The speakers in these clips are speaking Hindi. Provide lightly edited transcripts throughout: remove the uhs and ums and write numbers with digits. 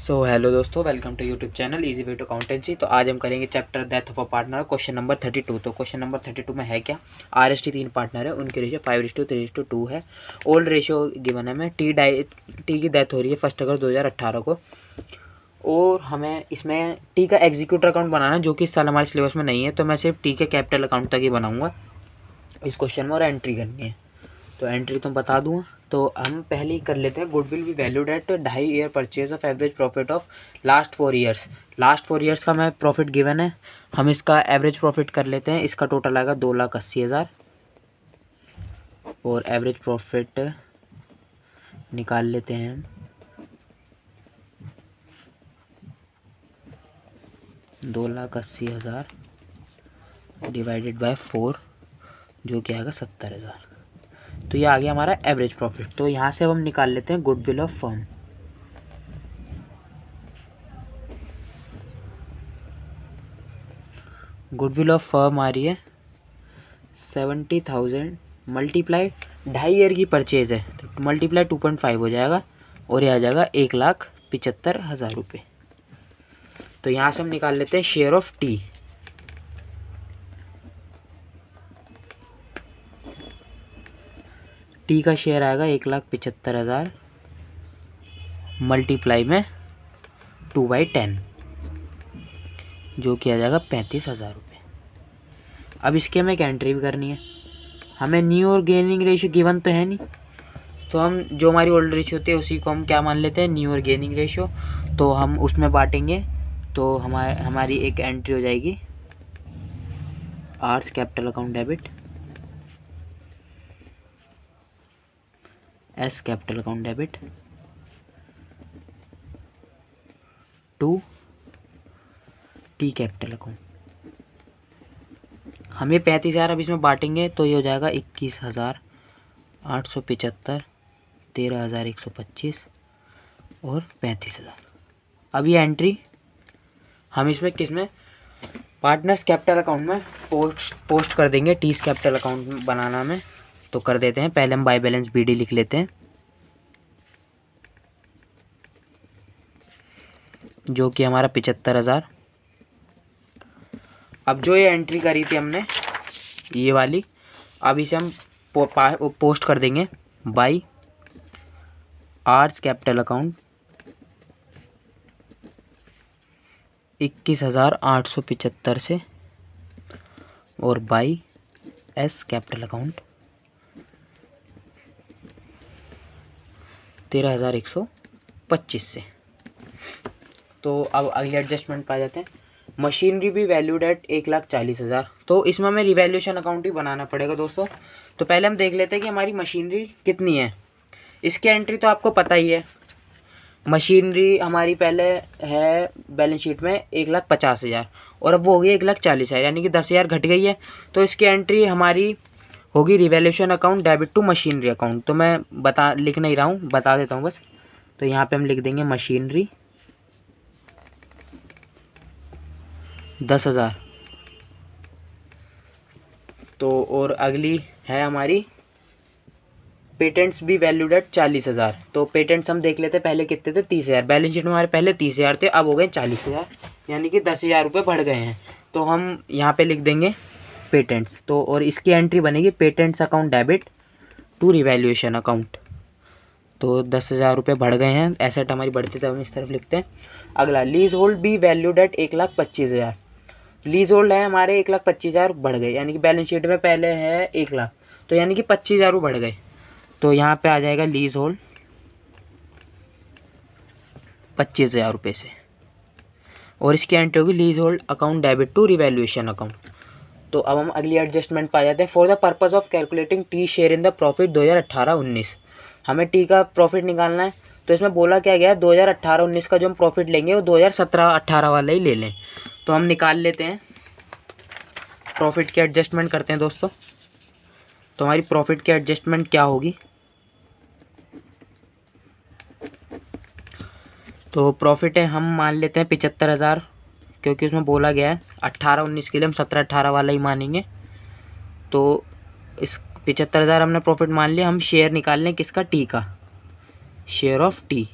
सो हेलो दोस्तों, welcome to YouTube channel easy way to accountancy. तो आज हम करेंगे chapter death of a partner, question number 32। तो क्वेश्चन नंबर 32 में है क्या, RST 3 पार्टनर है, उनके रेशियो 5:3:2 है। ओल्ड रेशियो गिवन है में टी की डेथ हो रही है 1 अगस्त 2018 को, और हमें इसमें टी का एग्जीक्यूटर अकाउंट बनाना है जो कि इस साल हमारे सिलेबस में नहीं है। तो मैं सिर्फ टी के कैपिटल अकाउंट तक ही बनाऊँगा इस क्वेश्चन में, और एंट्री करनी है। तो एंट्री तो बता दूँ। तो हम पहले ही कर लेते हैं। गुडविल भी valued at 2.5 year purchase of average profit of last 4 years. Last 4 years का मैं प्रॉफिट गिवन है, हम इसका एवरेज प्रॉफिट कर लेते हैं। इसका टोटल आएगा 2,80,000 और एवरेज प्रॉफिट निकाल लेते हैं हम 2,80,000 डिवाइडेड बाय 4 जो कि आएगा 70,000। तो ये आ गया हमारा एवरेज प्रॉफिट। तो यहाँ से हम निकाल लेते हैं goodwill of firm. Goodwill of firm आ रही है 70,000 मल्टीप्लाई 2.5 ईयर की परचेज है तो मल्टीप्लाई 2.5 हो जाएगा और ये आ जाएगा 1,75,000 रुपये। तो यहाँ से हम निकाल लेते हैं शेयर ऑफ टी। टी का शेयर आएगा 1,75,000 मल्टीप्लाई में 2/10 जो कि आ जाएगा 35,000 रुपये। अब इसके हमें एक एंट्री भी करनी है। हमें न्यू और गेनिंग रेशियो गिवन तो है नहीं, तो हम जो हमारी ओल्ड रेशियो होती है उसी को हम क्या मान लेते हैं, न्यू और गेनिंग रेशियो। तो हम उसमें बांटेंगे तो हमारी एक एंट्री हो जाएगी R's capital account debit, S capital account debit to T capital account. हम ये 35,000 अब इसमें बांटेंगे तो ये हो जाएगा 21,875, 13,125 और 35,000। अब ये एंट्री हम इसमें किस में, पार्टनर्स कैपिटल अकाउंट में पोस्ट कर देंगे। टीस कैपिटल अकाउंट में बनाना में तो कर देते हैं। पहले हम बाय बैलेंस BD लिख लेते हैं जो कि हमारा 75,000। अब जो ये एंट्री करी थी हमने ये वाली, अब इसे हम पोस्ट कर देंगे बाय आर्ट्स कैपिटल अकाउंट 21,875 से और बाय एस कैपिटल अकाउंट 13,125 से। तो अब अगले एडजस्टमेंट पा जाते हैं। मशीनरी भी वैल्यूड एट 1,40,000। तो इसमें हमें रिवैल्यूएशन अकाउंट ही बनाना पड़ेगा दोस्तों। तो पहले हम देख लेते हैं कि हमारी मशीनरी कितनी है। इसकी एंट्री तो आपको पता ही है। मशीनरी हमारी पहले है बैलेंस शीट में 1,50,000 और अब वो हो गई 1,40,000, यानी कि 10,000 घट गई है। तो इसकी एंट्री हमारी होगी revaluation account debit to machinery account. तो मैं लिख नहीं रहा हूँ, बता देता हूँ बस। तो यहाँ पे हम लिख देंगे मशीनरी 10,000। तो और अगली है हमारी पेटेंट्स भी वैल्यूड एट 40,000। तो पेटेंट्स हम देख लेते हैं पहले कितने थे, 30,000। बैलेंस शीट में हमारे पहले 30,000 थे, अब हो गए 40,000, यानी कि 10,000 रुपये बढ़ गए हैं। तो हम यहाँ पे लिख देंगे पेटेंट्स। तो और इसकी एंट्री बनेगी patents account debit to revaluation account. तो 10,000 रुपये बढ़ गए हैं, एसेट हमारी बढ़ती तब हम इस तरफ लिखते हैं। अगला लीज होल्ड भी वैल्यूड एट 1,25,000। लीज होल्ड है हमारे 1,25,000 बढ़ गए, यानी कि बैलेंस शीट में पहले है 1,00,000, तो यानी कि 25,000 रुपये बढ़ गए। तो यहाँ पे आ जाएगा लीज होल्ड 25,000 रुपये से, और इसकी एंट्री होगी leasehold account debit to revaluation account. तो अब हम अगली एडजस्टमेंट पा जाते हैं। For the purpose of calculating T share in the profit 2018-19, हमें टी का प्रॉफिट निकालना है। तो इसमें बोला क्या गया है, 2018-19 का जो हम प्रॉफिट लेंगे वो 2017-18 वाला ही ले लें। तो हम निकाल लेते हैं, प्रॉफिट की एडजस्टमेंट करते हैं दोस्तों। तो हमारी प्रॉफिट की एडजस्टमेंट क्या होगी, तो प्रॉफिट है हम मान लेते हैं 75,000, क्योंकि उसमें बोला गया है 18-19 के लिए हम 17-18 वाला ही मानेंगे। तो इस 75,000 हमने प्रॉफिट मान लिया। हम शेयर निकाल लें किसका, टी का, शेयर ऑफ टी।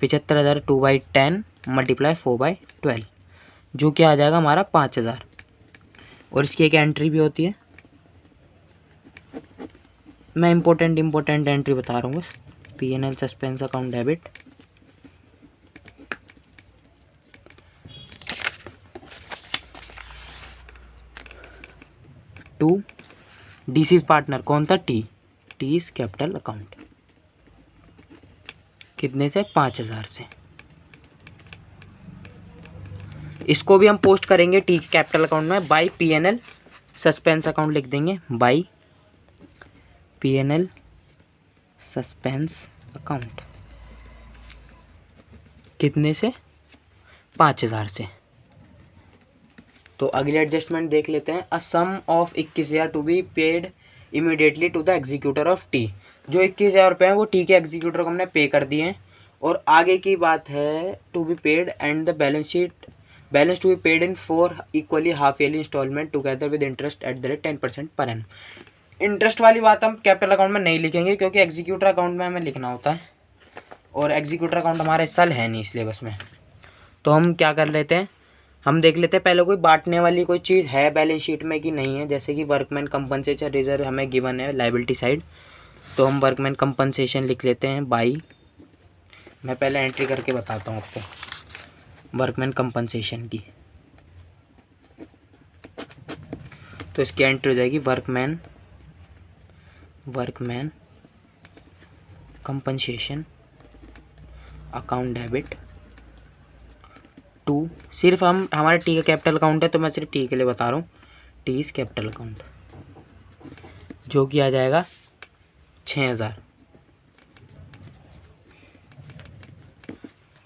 75,000 2/10 मल्टीप्लाई 4/12, जो क्या आ जाएगा हमारा 5,000। और इसकी एक एंट्री भी होती है, मैं इम्पोर्टेंट एंट्री बता रहा हूँ बस। P&L suspense account debit, to deceased partner, कौन था, टी, टीज कैपिटल अकाउंट, कितने से, 5,000 से। इसको भी हम पोस्ट करेंगे टी कैपिटल अकाउंट में बाय P&L सस्पेंस अकाउंट लिख देंगे, बाय P&L सस्पेंस अकाउंट, कितने से, 5,000 से। तो अगली एडजस्टमेंट देख लेते हैं। A sum of 21,000 to be paid immediately to the executor of T. जो 21,000 रुपये हैं वो टी के एग्जीक्यूटर को हमने पे कर दिए हैं। और आगे की बात है to be paid and the balance to be paid in 4 equally half yearly instalment together with interest at the rate 10% per annum. Interest वाली बात हम कैपिटल अकाउंट में नहीं लिखेंगे क्योंकि एग्जीक्यूटर अकाउंट में हमें लिखना होता है और एग्जीक्यूटर अकाउंट हमारा इस साल है नहीं सिलेबस में। तो हम क्या कर लेते हैं, हम देख लेते हैं पहले कोई बांटने वाली कोई चीज़ है बैलेंस शीट में कि नहीं है। जैसे कि वर्कमैन कंपनसेशन रिजर्व हमें गिवन है लायबिलिटी साइड, तो हम वर्कमैन कंपनसेशन लिख लेते हैं बाई, मैं पहले एंट्री करके बताता हूँ आपको वर्कमैन कंपनसेशन की। तो इसकी एंट्री हो जाएगी workman compensation account debit to, सिर्फ हम हमारे टी का कैपिटल अकाउंट है तो मैं सिर्फ टी के लिए बता रहा हूँ, टी इज कैपिटल अकाउंट, जो कि आ जाएगा 6,000।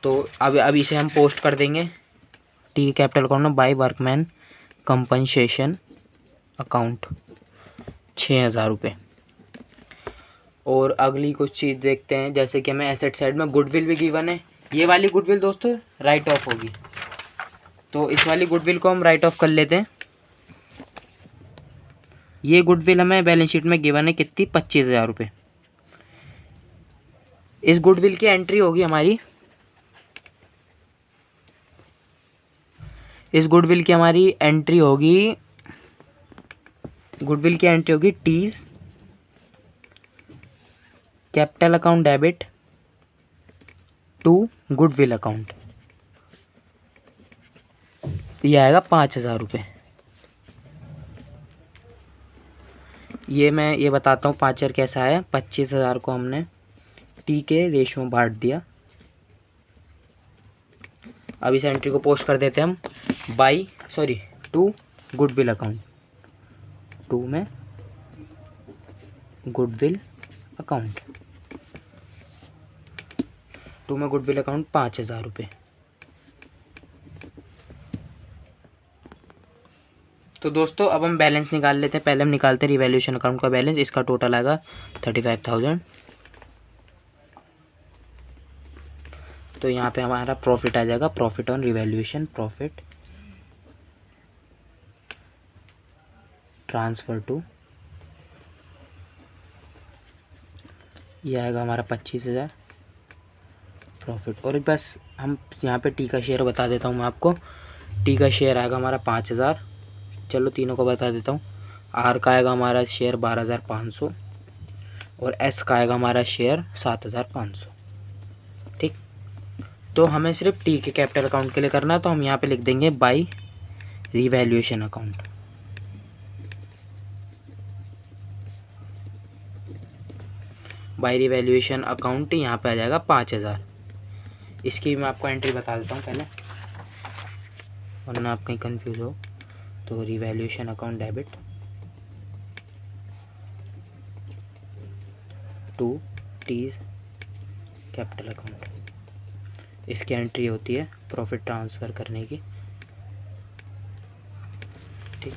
तो अब इसे हम पोस्ट कर देंगे टी कैपिटल अकाउंट में बाय वर्कमैन कंपनसेशन अकाउंट 6,000 रुपये। और अगली कुछ चीज़ देखते हैं, जैसे कि हमें एसेट साइड में गुडविल भी गिवन है। ये वाली गुडविल दोस्तों राइट ऑफ होगी, तो इस वाली गुडविल को हम राइट ऑफ कर लेते हैं। ये गुडविल हमें बैलेंस शीट में गिवन है कितनी, 25,000 रुपये। इस गुडविल की एंट्री होगी हमारी, इस गुडविल की हमारी एंट्री होगी, गुडविल की एंट्री होगी T's capital account debit to goodwill account, ये आएगा 5,000 रुपये। मैं ये बताता हूँ 5,000 कैसा है। 25,000 को हमने टी के रेशो में बांट दिया। अब इस एंट्री को पोस्ट कर देते हैं हम टू गुडविल अकाउंट, टू में गुडविल अकाउंट, 5,000 रुपये। तो दोस्तों अब हम बैलेंस निकाल लेते हैं। पहले हम निकालते हैं रिवैल्यूएशन अकाउंट का बैलेंस, इसका टोटल आएगा 35,000। तो यहाँ पे हमारा प्रॉफिट आ जाएगा, profit on revaluation, profit transfer to, ये आएगा हमारा 25,000 प्रॉफिट। और बस हम यहाँ पे टी का शेयर बता देता हूँ मैं आपको। टी का शेयर आएगा हमारा 5,000, चलो तीनों को बता देता हूँ। आर का आएगा हमारा शेयर 12,500 और एस का आएगा हमारा शेयर 7,500। ठीक, तो हमें सिर्फ टी के कैपिटल अकाउंट के लिए करना है, तो हम यहाँ पे लिख देंगे by revaluation account. By revaluation account यहाँ पे आ जाएगा 5,000। इसकी मैं आपको एंट्री बता देता हूँ पहले, वरना आप कहीं कंफ्यूज हो। तो revaluation account debit to T's capital account, इसकी एंट्री होती है प्रॉफिट ट्रांसफ़र करने की। ठीक,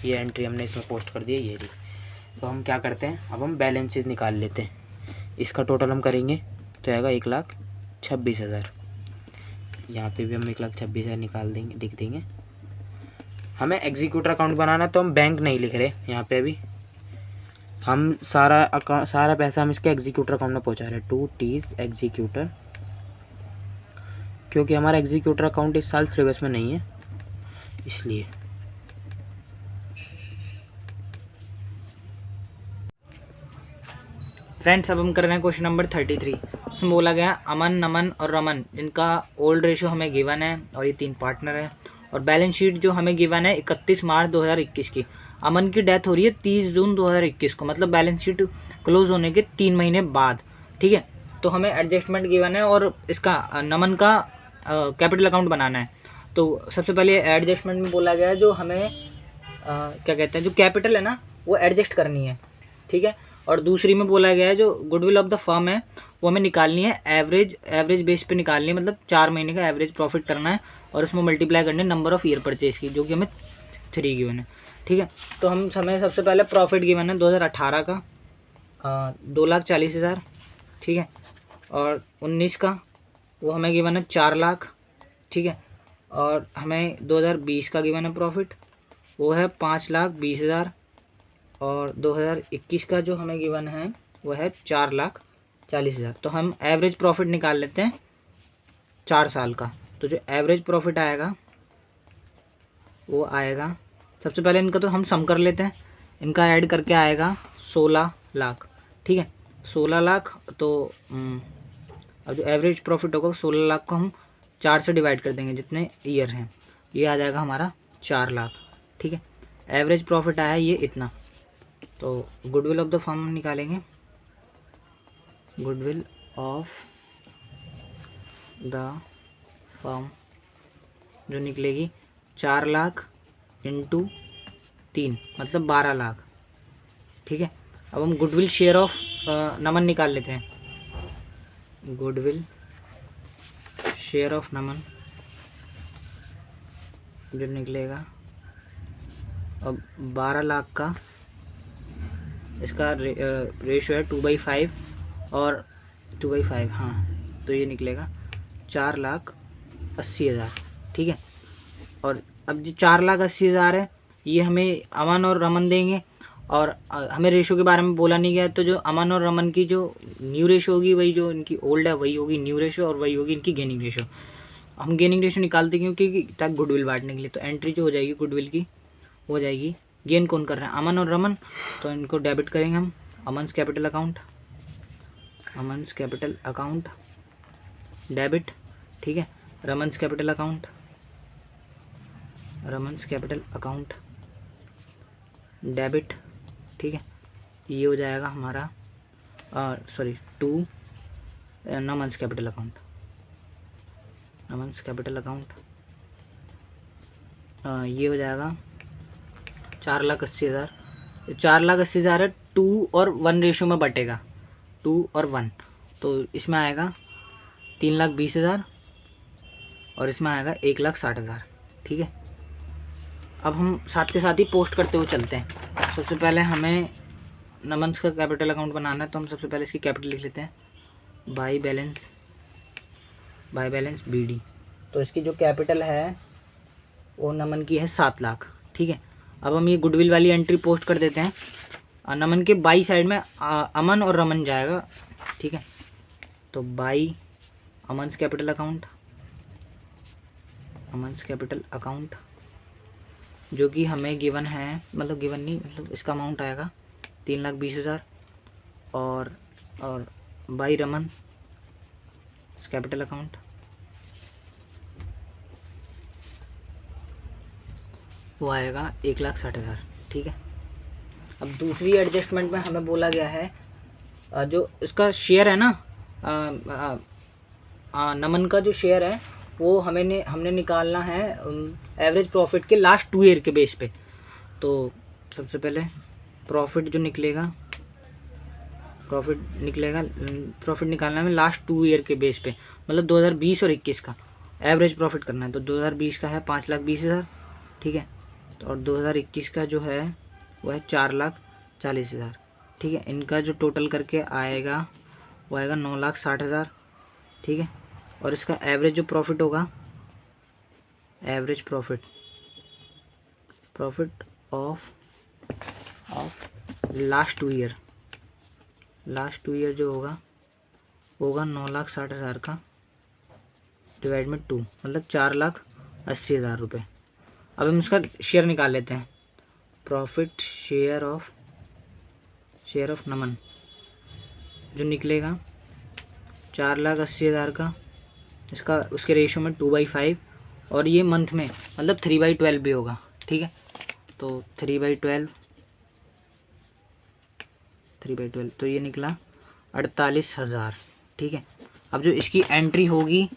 ये एंट्री हमने इसमें पोस्ट कर दी है, ये रही। तो हम क्या करते हैं, अब हम बैलेंसेस निकाल लेते हैं। इसका टोटल हम करेंगे तो आएगा 1,26,000। यहाँ पे भी हम 1,26,000 निकाल देंगे, लिख देंगे। हमें एग्जीक्यूटर अकाउंट बनाना, तो हम बैंक नहीं लिख रहे यहाँ पे अभी, हम सारा पैसा हम इसके एग्जीक्यूटर अकाउंट में पहुंचा रहे हैं, टू टीज एग्जीक्यूटर, क्योंकि हमारा एग्जीक्यूटर अकाउंट इस साल सिलेबस में नहीं है इसलिए। फ्रेंड्स अब हम कर रहे हैं क्वेश्चन नंबर 33। उसमें बोला गया अमन, नमन और रमन इनका ओल्ड रेशियो हमें गिवन है और ये 3 पार्टनर हैं। और बैलेंस शीट जो हमें गिवन है 31 मार्च 2021 की। अमन की डेथ हो रही है 30 जून 2021 को, मतलब बैलेंस शीट क्लोज होने के 3 महीने बाद। ठीक है, तो हमें एडजस्टमेंट गिवन है और इसका नमन का कैपिटल अकाउंट बनाना है। तो सबसे पहले एडजस्टमेंट में बोला गया है जो हमें क्या कहते हैं, जो कैपिटल है ना वो एडजस्ट करनी है। ठीक है, और दूसरी में बोला गया है जो गुडविल ऑफ द फर्म है वो हमें निकालनी है, एवरेज बेस पे निकालनी है, मतलब 4 महीने का एवरेज प्रॉफिट करना है और उसमें मल्टीप्लाई करनी है नंबर ऑफ ईयर परचेज की, जो कि हमें 3 गिवन है। ठीक है, तो हम हमें सबसे पहले प्रॉफिट गिवन है 2018 का 2,40,000। ठीक है, और 19 का वो हमें गिवन है 4 लाख। ठीक है, और हमें 2020 का गिवन है प्रॉफिट वो है 5,20,000। और 2021 का जो हमें गिवन है वो है 4,40,000। तो हम एवरेज प्रॉफिट निकाल लेते हैं 4 साल का। तो जो एवरेज प्रॉफिट आएगा वो आएगा, सबसे पहले इनका तो हम सम कर लेते हैं, इनका ऐड करके आएगा 16 लाख। ठीक है, 16 लाख। तो अब जो एवरेज प्रॉफिट होगा 16 लाख को हम 4 से डिवाइड कर देंगे जितने ईयर हैं, ये आ जाएगा हमारा 4 लाख। ठीक है, एवरेज प्रॉफिट आया ये इतना। तो गुडविल ऑफ द फर्म निकालेंगे, गुडविल ऑफ द फर्म जो निकलेगी 4 लाख इंटू 3 मतलब 12 लाख। ठीक है, अब हम गुडविल शेयर ऑफ नमन निकाल लेते हैं, गुडविल शेयर ऑफ नमन जो निकलेगा, अब 12 लाख का इसका रेशो है 2/5 और 2/5, हाँ, तो ये निकलेगा 4,80,000। ठीक है, और अब जो 4,80,000 है ये हमें अमन और रमन देंगे, और हमें रेशो के बारे में बोला नहीं गया, तो जो अमन और रमन की जो न्यू रेशो होगी वही जो इनकी ओल्ड है वही होगी न्यू रेशो, और वही होगी इनकी गेनिंग रेशो। हम गेनिंग रेशो निकालते क्योंकि तक गुडविल बांटने के लिए, तो एंट्री जो हो जाएगी गुडविल की हो जाएगी, गेन कौन कर रहे हैं अमन और रमन, तो इनको डेबिट करेंगे हम Aman's capital account, Aman's capital account debit. ठीक है, Raman's capital account, Raman's capital account debit. ठीक है, ये हो जाएगा हमारा to Naman's capital account, Naman's capital account ये हो जाएगा 4,80,000। 4,80,000 है 2 और 1 रेशो में बटेगा, 2 और 1, तो इसमें आएगा 3,20,000 और इसमें आएगा 1,60,000। ठीक है, अब हम साथ के साथ ही पोस्ट करते हुए चलते हैं। सबसे पहले हमें नमन्स का कैपिटल अकाउंट बनाना है, तो हम सबसे पहले इसकी कैपिटल लिख लेते हैं, बाई बैलेंस BD। तो इसकी जो कैपिटल है वो नमन की है 7 लाख। ठीक है, अब हम ये गुडविल वाली एंट्री पोस्ट कर देते हैं। नमन के बाई साइड में अमन और रमन जाएगा। ठीक है, तो by Aman's capital account, Aman's capital account जो कि हमें गिवन है, मतलब गिवन नहीं, मतलब इसका अमाउंट आएगा 3,20,000, और बाई रमन कैपिटल अकाउंट वो आएगा 1,60,000। ठीक है, अब दूसरी एडजस्टमेंट में हमें बोला गया है जो इसका शेयर है ना, नमन का जो शेयर है वो हमने निकालना है एवरेज प्रॉफिट के लास्ट 2 ईयर के बेस पे। तो सबसे पहले प्रॉफिट जो निकलेगा, प्रॉफिट निकालना है लास्ट 2 ईयर के बेस पे, मतलब 2020 और 21 का एवरेज प्रॉफिट करना है। तो 2020 का है 5,20,000। ठीक है, तो और 2021 का जो है वो है 4,40,000। ठीक है, इनका जो टोटल करके आएगा वो आएगा 9,60,000। ठीक है, और इसका एवरेज जो प्रॉफिट होगा, average profit of last 2 year, last 2 year जो होगा 9,60,000 का डिवाइड में 2, मतलब 4,80,000 रुपये। अब हम इसका शेयर निकाल लेते हैं। प्रॉफिट शेयर ऑफ नमन जो निकलेगा 4,80,000 का, इसका उसके रेशो में 2/5, और ये मंथ में मतलब 3/12 भी होगा। ठीक है, तो 3/12 तो ये निकला 48,000। ठीक है, अब जो इसकी एंट्री होगी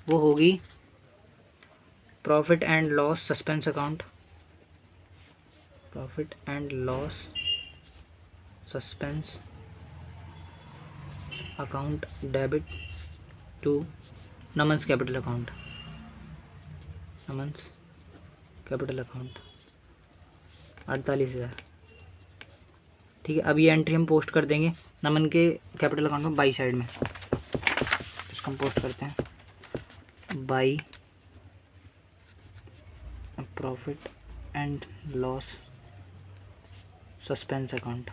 वो होगी profit and loss suspense account, profit and loss suspense account debit to Naman's capital account, Naman's capital account 48,000। ठीक है, अब ये एंट्री हम पोस्ट कर देंगे नमन के कैपिटल अकाउंट में बाई साइड में। इसको हम पोस्ट करते हैं by profit and loss suspense account,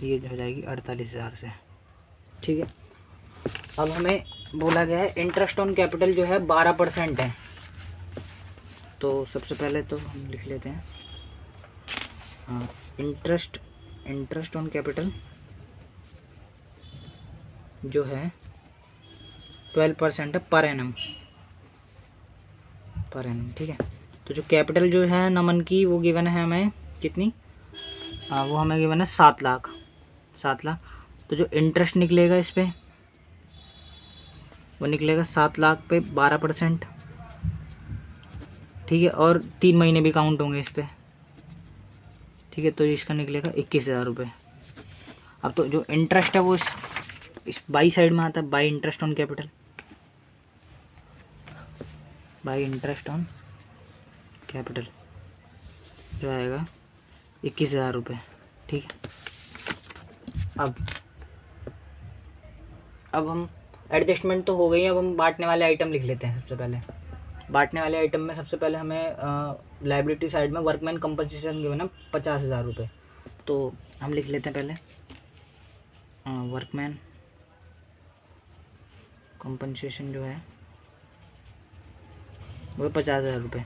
ये हो जाएगी 48,000 से। ठीक है, अब हमें बोला गया है इंटरेस्ट ऑन कैपिटल जो है 12% है। तो सबसे पहले तो हम लिख लेते हैं इंटरेस्ट ऑन कैपिटल जो है 12% है पर एनम। ठीक है, तो जो कैपिटल जो है नमन की वो गिवन है हमें कितनी, वो हमें गिवन है 7 लाख। तो जो इंटरेस्ट निकलेगा इस पर वो निकलेगा 7 लाख पे 12%। ठीक है, और 3 महीने भी काउंट होंगे इस पर। ठीक है, तो इसका निकलेगा 21,000 रुपये। अब तो जो इंटरेस्ट है वो इस बाई साइड में आता है, by interest on capital, by interest on capital जो आएगा 21,000 रुपये। ठीक है, अब हम एडजस्टमेंट तो हो गई है, अब हम बांटने वाले आइटम लिख लेते हैं। सबसे पहले बांटने वाले आइटम में सबसे पहले हमें लाइबिलिटी साइड में वर्कमैन कंपनसेशन गिवन है 50,000 रुपये। तो हम लिख लेते हैं पहले वर्कमैन कंपनसेशन जो है वो 50,000 रुपये।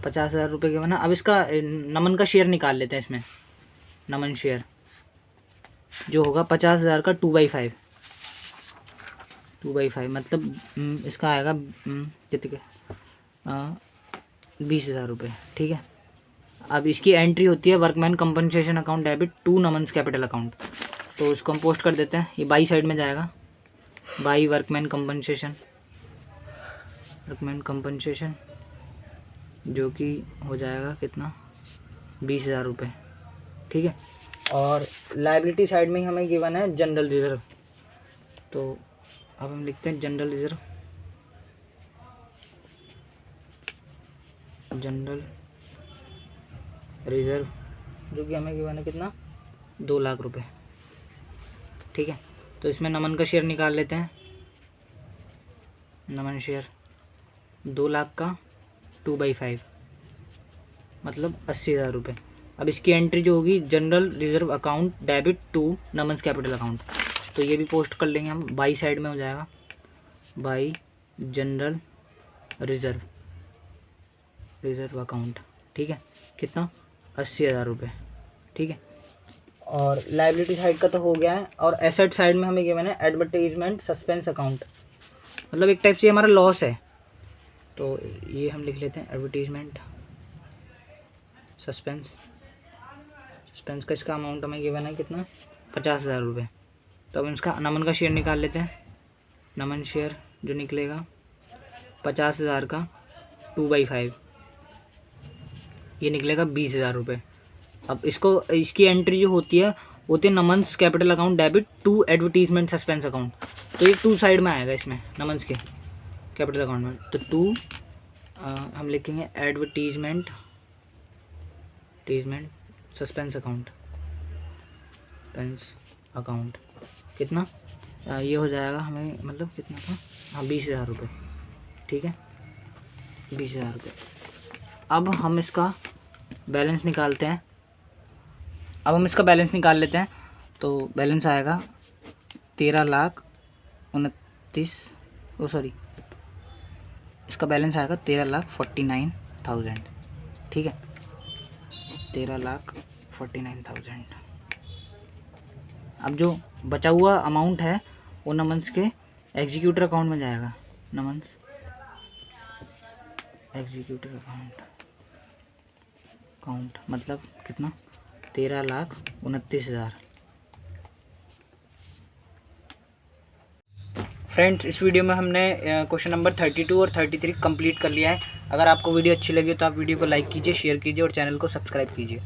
50,000 रुपये गिवन है। अब इसका नमन का शेयर निकाल लेते हैं। इसमें नमन शेयर जो होगा 50,000 का 2/5 मतलब इसका आएगा कितने 20,000 रुपये। ठीक है, अब इसकी एंट्री होती है workman compensation account debit to Naman's capital account. तो इसको हम पोस्ट कर देते हैं, ये बाई साइड में जाएगा, बाई वर्कमैन कंपनसेशन जो कि हो जाएगा कितना 20,000 रुपये। ठीक है, और लायबिलिटी साइड में हमें गिवन है जनरल रिजर्व। तो अब हम लिखते हैं जनरल रिजर्व जो कि हमें गिवन है कितना 2 लाख रुपए। ठीक है, तो इसमें नमन का शेयर निकाल लेते हैं। नमन शेयर 2 लाख का 2/5 मतलब 80,000 रुपये। अब इसकी एंट्री जो होगी general reserve account debit to Naman's capital account. तो ये भी पोस्ट कर लेंगे हम, बाई साइड में हो जाएगा बाई जनरल रिजर्व अकाउंट। ठीक है, कितना 80,000 रुपये। ठीक है, और लायबिलिटी साइड का तो हो गया है। और एसेट साइड में हमें गिवन है एडवर्टाइजमेंट सस्पेंस अकाउंट, मतलब एक टाइप से हमारा लॉस है। तो ये हम लिख लेते हैं एडवर्टाइजमेंट सस्पेंस का इसका अमाउंट हमें गिवन है कितना 50,000 रुपये। तो अब इसका नमन का शेयर निकाल लेते हैं। नमन शेयर जो निकलेगा 50,000 का 2/5 ये निकलेगा 20,000 रुपये। अब इसकी एंट्री जो होती है Naman's capital account debit to advertisement suspense account. तो ये 2 साइड में आएगा इसमें नमन्स के कैपिटल अकाउंट में। तो 2 हम लिखेंगे एडवर्टीजमेंट सस्पेंस अकाउंट कितना ये हो जाएगा हमें, मतलब कितना था, हाँ 20,000 रुपये। ठीक है, 20,000 रुपये। अब हम इसका बैलेंस निकालते हैं। अब हम इसका बैलेंस निकाल लेते हैं। तो बैलेंस आएगा 13,29,000 इसका बैलेंस आएगा 13,49,000। ठीक है, 13,49,000। अब जो बचा हुआ अमाउंट है वो नमन्स के एग्जीक्यूटर अकाउंट में जाएगा। नमन्स एग्जीक्यूटर अकाउंट मतलब कितना, 13,29,000। फ्रेंड्स, इस वीडियो में हमने क्वेश्चन नंबर 32 और 33 कंप्लीट कर लिया है। अगर आपको वीडियो अच्छी लगी तो आप वीडियो को लाइक कीजिए, शेयर कीजिए और चैनल को सब्सक्राइब कीजिए।